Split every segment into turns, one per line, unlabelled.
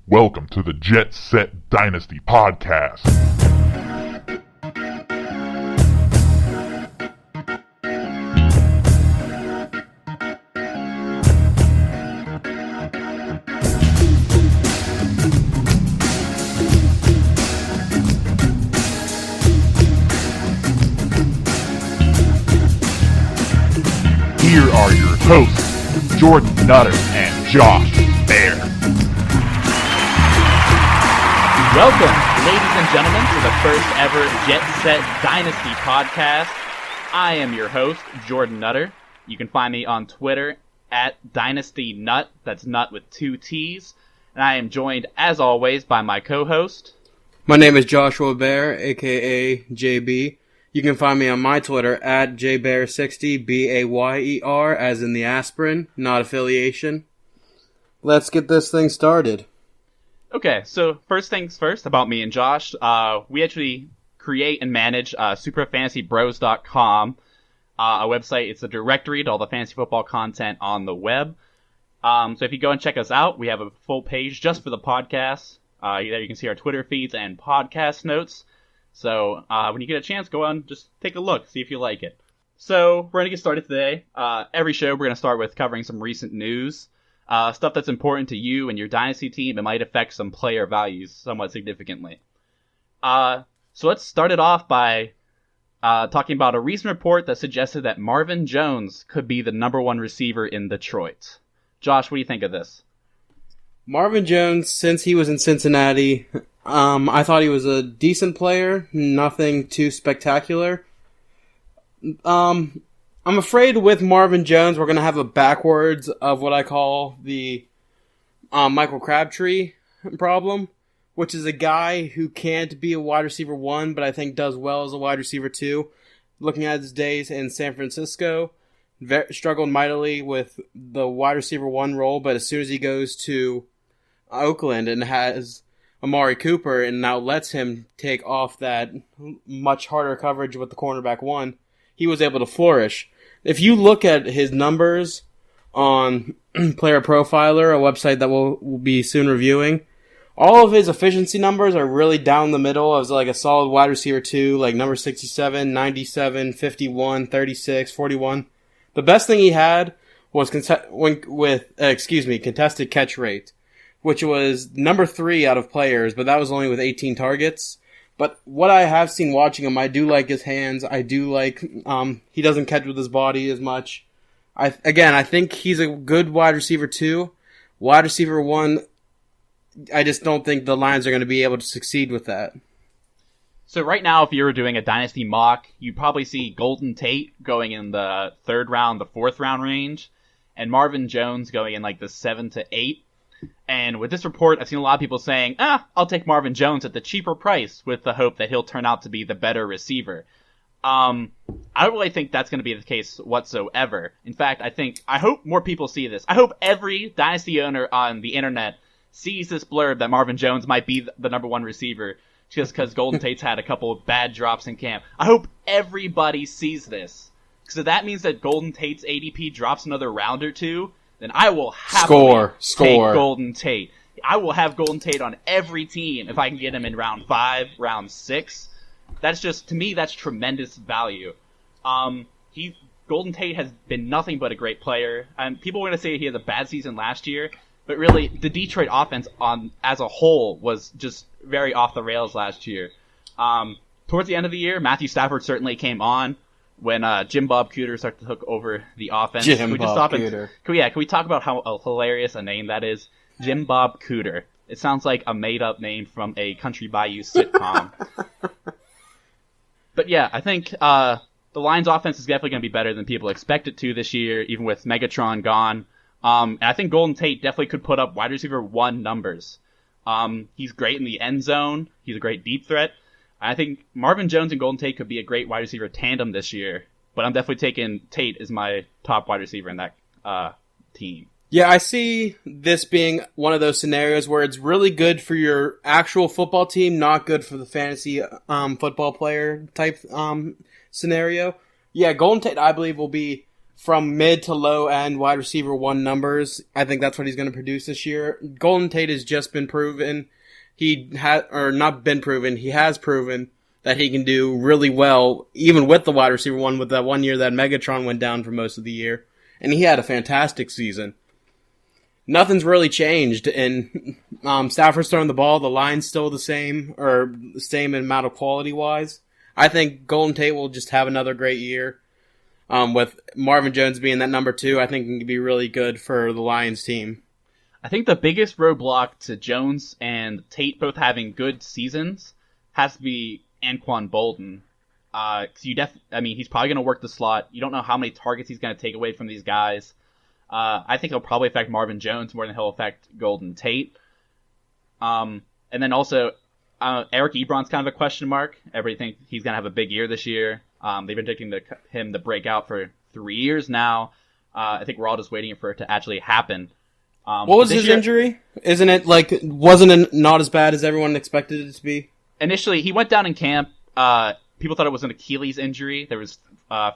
Welcome to the Jet Set Dynasty podcast. Here are your hosts, Jordon Nutter and Josh Bear.
Welcome, ladies and gentlemen, to the first ever Jet Set Dynasty podcast. I am your host, Jordon Nutter. You can find me on Twitter at DynastyNut, that's nut with two T's. And I am joined, as always, by my co-host.
My name is Joshua Bear, aka JB. You can find me on my Twitter at JBear60, B-A-Y-E-R, as in the aspirin, not affiliation. Let's get this thing started.
Okay, so first things first about me and Josh. We actually create and manage superfantasybros.com, a website. It's a directory to all the fantasy football content on the web. So if you go and check us out, we have a full page just for the podcast. There you can see our Twitter feeds and podcast notes. So when you get a chance, go on, just take a look, see if you like it. So we're going to get started today. Every show, we're going to start with covering some recent news. Stuff that's important to you and your dynasty team. It might affect some player values somewhat significantly. So let's start it off by talking about a recent report that suggested that Marvin Jones could be the number one receiver in Detroit. Josh, what do you think of this?
Marvin Jones, since he was in Cincinnati, I thought he was a decent player, nothing too spectacular. I'm afraid with Marvin Jones, we're going to have a backwards of what I call the Michael Crabtree problem, which is a guy who can't be a wide receiver 1, but I think does well as a wide receiver 2. Looking at his days in San Francisco, struggled mightily with the wide receiver 1 role, but as soon as he goes to Oakland and has Amari Cooper and now lets him take off that much harder coverage with the cornerback 1, he was able to flourish. If you look at his numbers on Player Profiler, a website that we'll be soon reviewing, all of his efficiency numbers are really down the middle. As like a solid wide receiver 2, like number 67, 97, 51, 36, 41. The best thing he had was contested catch rate, which was number 3 out of players, but that was only with 18 targets. But what I have seen watching him, I do like his hands. I do like, he doesn't catch with his body as much. I think he's a good wide receiver 2. Wide receiver 1, I just don't think the Lions are going to be able to succeed with that.
So right now, if you were doing a dynasty mock, you'd probably see Golden Tate going in the 3rd round, the 4th round range, and Marvin Jones going in like the 7 to 8. And with this report, I've seen a lot of people saying, I'll take Marvin Jones at the cheaper price with the hope that he'll turn out to be the better receiver. I don't really think that's going to be the case whatsoever. In fact, I hope more people see this. I hope every dynasty owner on the internet sees this blurb that Marvin Jones might be the number one receiver just because Golden Tate's had a couple of bad drops in camp. I hope everybody sees this. Because if that means that Golden Tate's ADP drops another round or two, then I will happily take Golden Tate. I will have Golden Tate on every team if I can get him in round 5, round 6. That's just, to me, that's tremendous value. Golden Tate has been nothing but a great player. And people are going to say he had a bad season last year, but really, the Detroit offense as a whole was just very off the rails last year. Towards the end of the year, Matthew Stafford certainly came on. When Jim Bob Cooter started to took over the offense. Can we talk about how hilarious a name that is? Jim Bob Cooter. It sounds like a made-up name from a Country Bayou sitcom. But yeah, I think the Lions' offense is definitely going to be better than people expect it to this year, even with Megatron gone. And I think Golden Tate definitely could put up wide receiver 1 numbers. He's great in the end zone. He's a great deep threat. I think Marvin Jones and Golden Tate could be a great wide receiver tandem this year, but I'm definitely taking Tate as my top wide receiver in that team.
Yeah, I see this being one of those scenarios where it's really good for your actual football team, not good for the fantasy football player type scenario. Yeah, Golden Tate, I believe, will be from mid to low end wide receiver 1 numbers. I think that's what he's going to produce this year. Golden Tate has just been proven. He has proven that he can do really well, even with the wide receiver 1, with that 1 year that Megatron went down for most of the year. And he had a fantastic season. Nothing's really changed, and Stafford's throwing the ball. The line's still the same, or the same amount of quality-wise. I think Golden Tate will just have another great year. With Marvin Jones being that number 2, I think it can be really good for the Lions team.
I think the biggest roadblock to Jones and Tate both having good seasons has to be Anquan Bolden. He's probably going to work the slot. You don't know how many targets he's going to take away from these guys. I think he'll probably affect Marvin Jones more than he'll affect Golden Tate. And then also, Eric Ebron's kind of a question mark. Everybody thinks he's going to have a big year this year. They've been predicting him to break out for 3 years now. I think we're all just waiting for it to actually happen.
What was his injury? Wasn't it not as bad as everyone expected it to be?
Initially, he went down in camp. People thought it was an Achilles injury. There was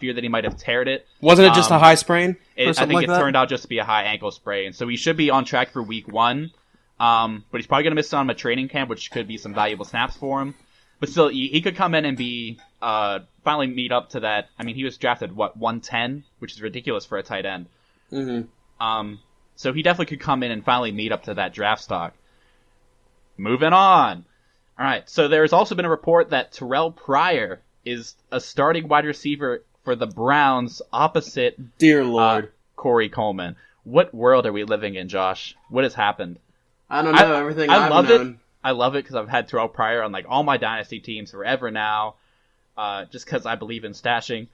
fear that he might have teared it.
Wasn't it just a high sprain?
I think it turned out just to be a high ankle sprain. So he should be on track for week 1. But he's probably going to miss out on a training camp, which could be some valuable snaps for him. But still, he could come in and be finally meet up to that. I mean, he was drafted, 110, which is ridiculous for a tight end.
Mm-hmm.
So he definitely could come in and finally meet up to that draft stock. Moving on. All right, so there's also been a report that Terrell Pryor is a starting wide receiver for the Browns opposite
Dear Lord.
Corey Coleman. What world are we living in, Josh? What has happened?
I don't know. Everything I've known.
I love it because I've had Terrell Pryor on all my dynasty teams forever now, just because I believe in stashing.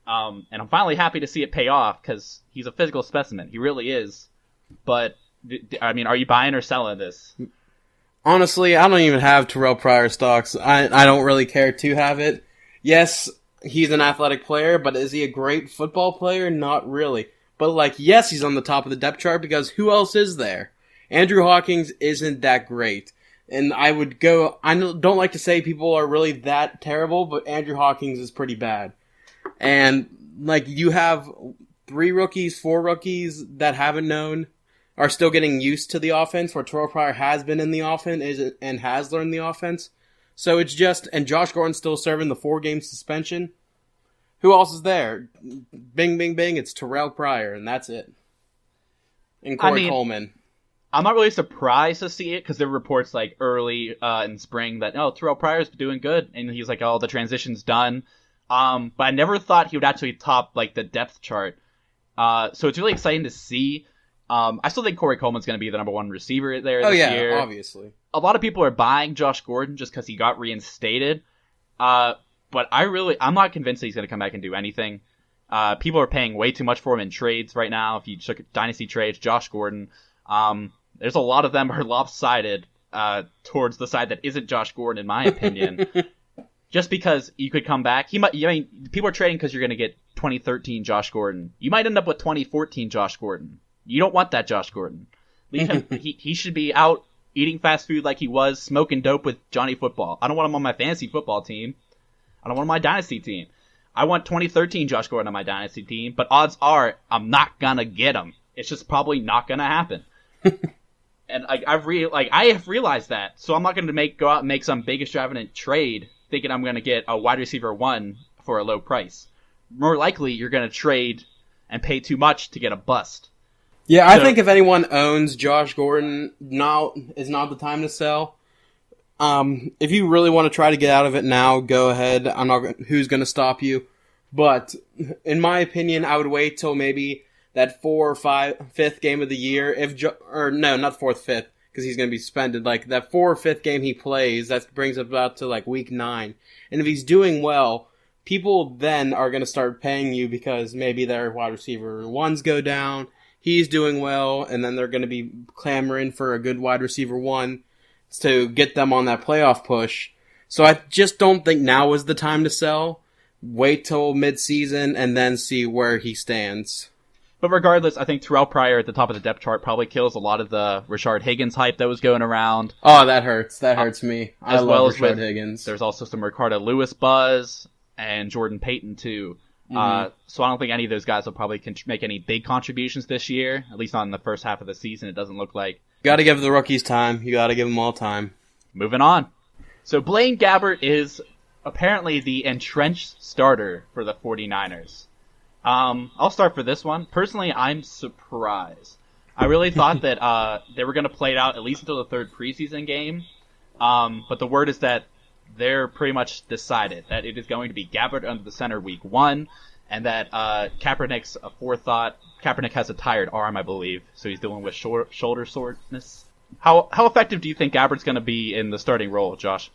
And I'm finally happy to see it pay off because he's a physical specimen. He really is. But, I mean, are you buying or selling this?
Honestly, I don't even have Terrell Pryor stocks. I don't really care to have it. Yes, he's an athletic player, but is he a great football player? Not really. But, yes, he's on the top of the depth chart because who else is there? Andrew Hawkins isn't that great. And I don't like to say people are really that terrible, but Andrew Hawkins is pretty bad. And, you have 4 rookies that haven't known, are still getting used to the offense, where Terrell Pryor has been in the offense and has learned the offense. So it's just, and Josh Gordon's still serving the 4-game suspension. Who else is there? Bing, bing, bing, it's Terrell Pryor, and that's it. And Corey Coleman.
I'm not really surprised to see it, because there were reports early in spring that, Terrell Pryor's doing good, and he's the transition's done. But I never thought he would actually top, the depth chart. So it's really exciting to see. I still think Corey Coleman's going to be the number 1 receiver there this year.
Obviously. A
lot of people are buying Josh Gordon just because he got reinstated. But I'm not convinced that he's going to come back and do anything. People are paying way too much for him in trades right now. If you look at dynasty trades, Josh Gordon, there's a lot of them are lopsided towards the side that isn't Josh Gordon, in my opinion. Just because you could come back. People are trading because you're going to get 2013 Josh Gordon. You might end up with 2014 Josh Gordon. You don't want that Josh Gordon. Leave him. He should be out eating fast food like he was, smoking dope with Johnny Football. I don't want him on my fantasy football team. I don't want him on my dynasty team. I want 2013 Josh Gordon on my dynasty team, but odds are I'm not gonna get him. It's just probably not gonna happen. And I have realized that, so I'm not gonna go out and make some big extravagant trade thinking I'm gonna get a wide receiver 1 for a low price. More likely, you're gonna trade and pay too much to get a bust.
Yeah, I think if anyone owns Josh Gordon, now is not the time to sell. If you really want to try to get out of it now, go ahead. Who's going to stop you? But in my opinion, I would wait till maybe that 4th or 5th game of the year. Not 4th, 5th, because he's going to be suspended. That 4th or 5th game he plays, that brings it about to week 9. And if he's doing well, people then are going to start paying you because maybe their wide receiver 1s go down. He's doing well, and then they're going to be clamoring for a good wide receiver 1 to get them on that playoff push. So I just don't think now is the time to sell. Wait till mid-season and then see where he stands.
But regardless, I think Terrell Pryor at the top of the depth chart probably kills a lot of the Rashard Higgins hype that was going around.
Oh, that hurts. That hurts me. I love Rashard Higgins.
There's also some Ricardo Lewis buzz and Jordan Payton, too. So I don't think any of those guys will probably make any big contributions this year, at least not in the first half of the season. It doesn't look like.
You got to give the rookies time. You got to give them all time.
Moving on. So Blaine Gabbert is apparently the entrenched starter for the 49ers. I'll start for this one. Personally, I'm surprised. I really thought that they were going to play it out at least until the third preseason game. But the word is that they're pretty much decided that it is going to be Gabbert under the center week 1, and that Kaepernick's a forethought. Kaepernick has a tired arm, I believe, so he's dealing with shoulder soreness. How effective do you think Gabbert's going to be in the starting role, Josh?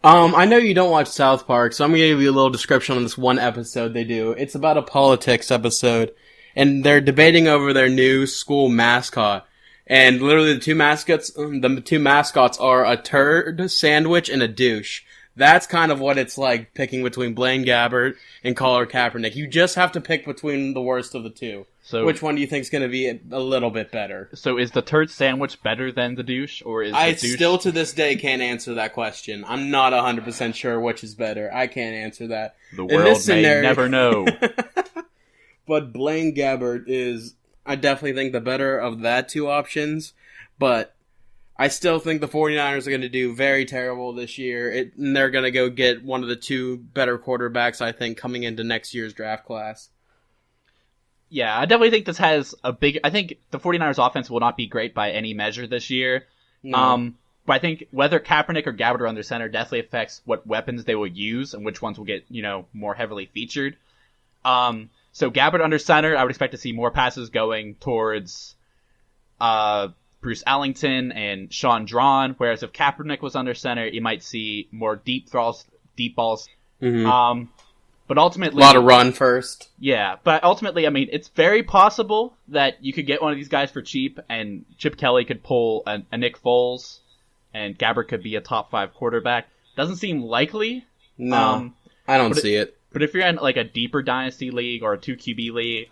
I know you don't watch South Park, so I'm going to give you a little description on this one episode they do. It's about a politics episode, and they're debating over their new school mascot. And literally the two mascots are a turd sandwich and a douche. That's kind of what it's like picking between Blaine Gabbert and Colin Kaepernick. You just have to pick between the worst of the two. So, which one do you think is going to be a little bit better?
So is the turd sandwich better than the douche, or is
I
the douche...
still to this day can't answer that question. I'm not 100% sure which is better. I can't answer that.
The world may never know.
But Blaine Gabbert is, I definitely think, the better of that two options. But I still think the 49ers are going to do very terrible this year. And they're going to go get one of the two better quarterbacks, I think, coming into next year's draft class.
Yeah, I definitely think this has a big... I think the 49ers offense will not be great by any measure this year. No. But I think whether Kaepernick or Gabbert are under center definitely affects what weapons they will use and which ones will get, more heavily featured. So Gabbert under center, I would expect to see more passes going towards Bruce Ellington and Sean Drawn, whereas if Kaepernick was under center, you might see more deep balls.
Mm-hmm.
But ultimately...
A lot of run first.
Yeah, but ultimately, it's very possible that you could get one of these guys for cheap, and Chip Kelly could pull a Nick Foles, and Gabbert could be a top 5 quarterback. Doesn't seem likely.
No, I don't see it.
But if you're in like a deeper dynasty league or a 2QB league,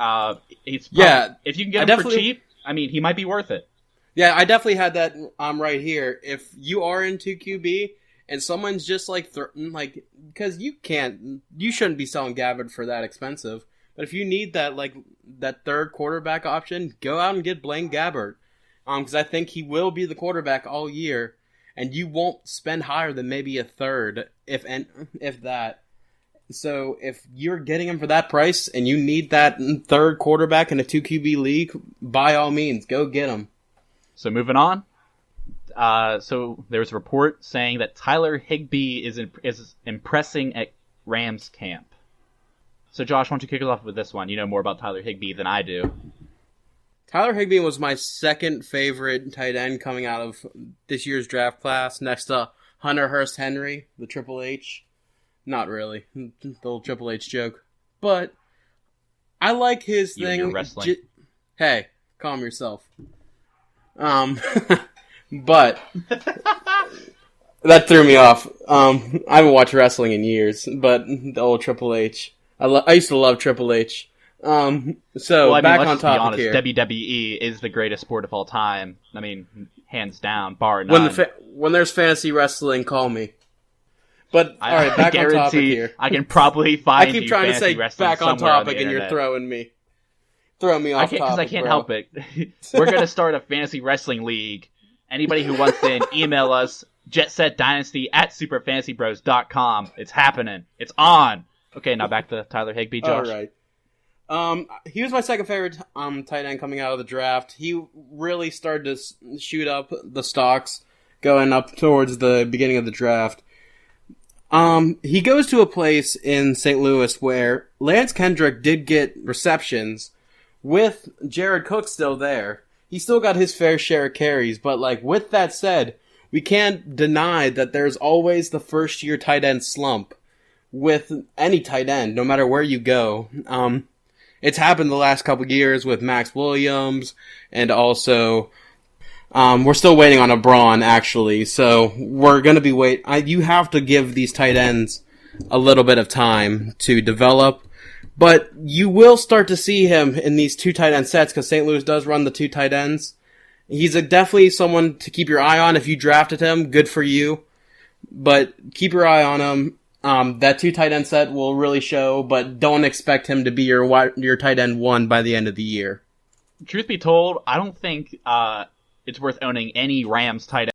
if you can get him for cheap, he might be worth it.
Yeah, I definitely had that right here. If you are in 2QB and someone's just because you shouldn't be selling Gabbert for that expensive. But if you need that third quarterback option, go out and get Blaine Gabbert. Because I think he will be the quarterback all year, and you won't spend higher than maybe a third, if that. So if you're getting him for that price and you need that third quarterback in a 2QB league, by all means, go get him.
So moving on. So there's a report saying that Tyler Higbee is impressing at Rams camp. So Josh, why don't you kick us off with this one? You know more about Tyler Higbee than I do.
Tyler Higbee was my second favorite tight end coming out of this year's draft class, next to Hunter Hearst Henry, the Triple H. Not really, the little Triple H joke. But I like his thing.
You're wrestling.
Hey, calm yourself. But that threw me off. I haven't watched wrestling in years, but the old Triple H. I used to love Triple H. Back on topic here.
WWE is the greatest sport of all time. Hands down, bar none.
When there's fantasy wrestling, call me. But all right, back on topic here.
I can probably find.
I keep trying to say back on topic, and you're throwing me off topic.
Because I can't help it. We're gonna start a fantasy wrestling league. Anybody who wants in, email us, jetsetdynasty@superfantasybros.com. It's happening. It's on. Okay, now back to Tyler Higbee, Josh.
All right. He was my second favorite tight end coming out of the draft. He really started to shoot up the stocks going up towards the beginning of the draft. He goes to a place in St. Louis where Lance Kendrick did get receptions with Jared Cook still there. He still got his fair share of carries, but with that said, we can't deny that there's always the first year tight end slump with any tight end, no matter where you go. It's happened the last couple of years with Max Williams, and also we're still waiting on a Braun, actually, so we're going to be you have to give these tight ends a little bit of time to develop. But you will start to see him in these two tight end sets because St. Louis does run the two tight ends. He's definitely someone to keep your eye on. If you drafted him, good for you. But keep your eye on him. That 2 tight end set will really show, but don't expect him to be your tight end 1 by the end of the year.
Truth be told, I don't think it's worth owning any Rams tight